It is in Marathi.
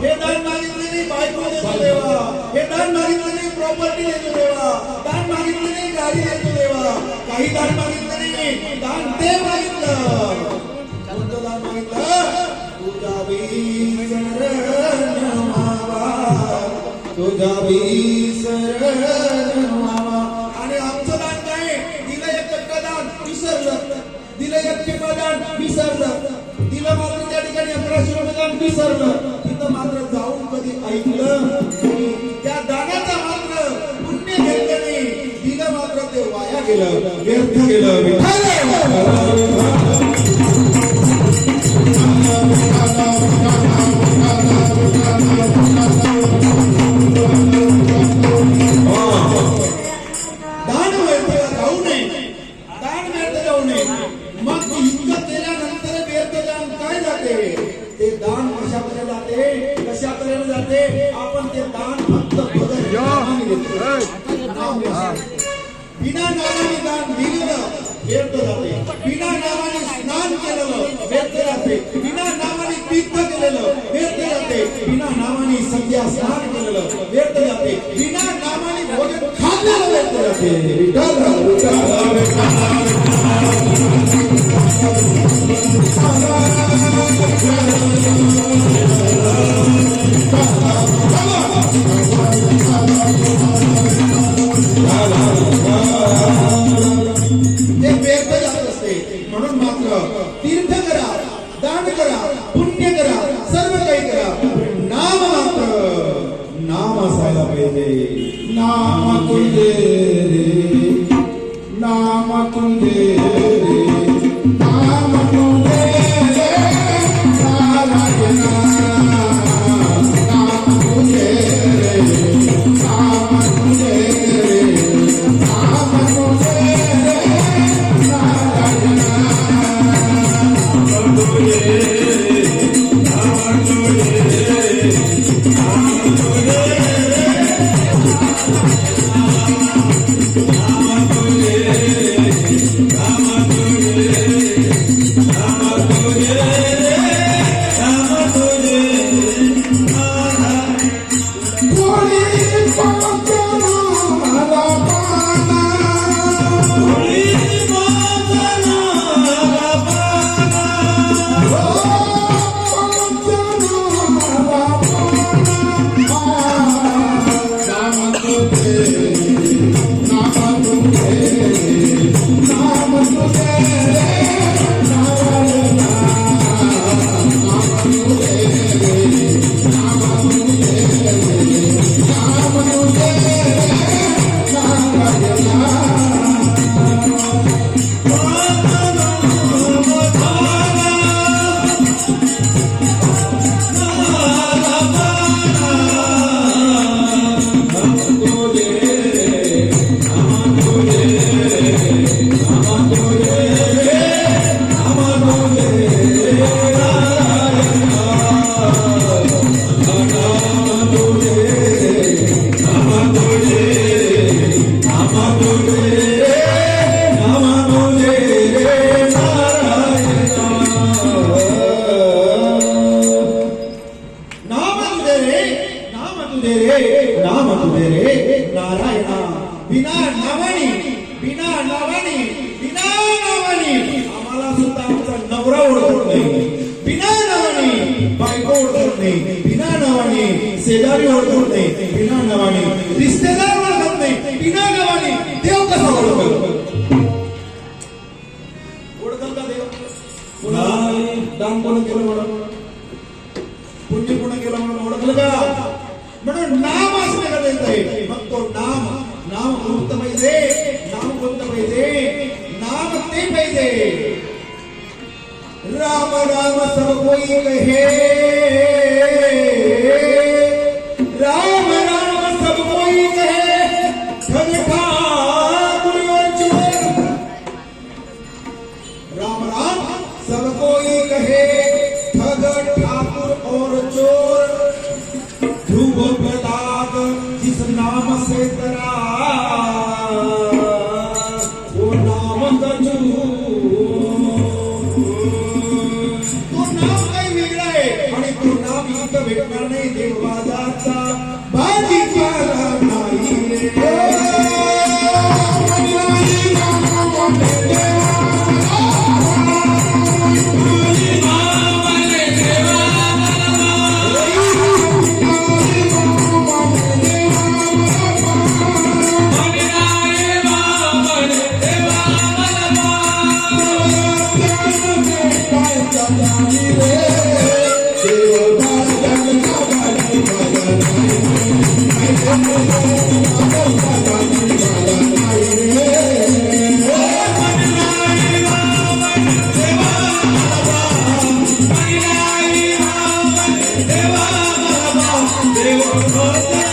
हे दान मागितले नाही बायको देतो देवा, हे दान मागितले नाही प्रॉपर्टी देतो देवा, दान मागितले नाही गाडी देतो देवा, काही दान मागितले नाही, दान ते मागितलं. कोणतं दान मागितलं? तुझा बी शरण मावा, तुझा बी शरण मावा. आणि आमचं दान काय? दिलं 1% दान विसरलं, दिलं 1% दान विसरलं, दिलं मात्र त्या ठिकाणी 1100 रुपये दान विसरलं. तिथं मात्र जाऊन कधी ऐकलं त्या दानाचा मात्र पुण्य घेतलं नाही, दिलं मात्र ते वाया गेलं, व्यर्थ गेलं. दान व्यर्थ जाऊ नये, दान व्यर्थ जाऊ नये. मग इतकं केल्यानंतर व्यर्थ दान काय जाते? ते दान कशाकडे जाते? कशाकडे जाते? आपण ते दान फक्त बिना नावाने दान दिलेलं व्यर्थ जाते, बिना नावाने स्नान केलेलं व्यर्थ जाते, बिना नावाने तीर्थ केलेलं व्यर्थ जाते, बिना नावाने संध्या स्नान केलेलं व्यर्थ जाते, बिना नावाने भोजन खाल्लेलं व्यर्थ जाते. ते व्यर्थ जात असते. म्हणून मात्र तीर्थ करा, दान करा, पुण्य करा, सर्व काही करा, नाम मात्र नाम असायला पाहिजे. नाम तुझे रे, नाम तुझे रे, नाम तुझे रे नारायण, नाम तुझे रे, नाम तुझे रे, नाम तुझे रे नारायण, नाम तुझे रे, नाम तुझे रे, नाम तुझे रे. शेजारी ओळखत नाही, बिना नावाने रिश्तेदार ओळखत नाही, बिना नावाने देव कसा ओळखल? ओळखल का देव? दान कोण केलं म्हणून, पुण्य कोण केलं म्हणून ओळखलं का? म्हणून नाम असणे गरजेचं आहे. मग तो नाम, नाम कोणतं पाहिजे? नाम कोणतं पाहिजे? नाम ते पाहिजे राम राम सब कोई कहे, राम राम सब कोई कहे, ठग ठाकुर और चोर. राम राम सब कोई कहे, ठग ठाकुर और चोर. ध्रुव प्रताप जिस नाम से तरा, वो नाम कजू. तो नाम काही वेगळं आहे आणि तो नाम इथं भेटणार नाही. देवाचा भाजीपाला नाही रे देवा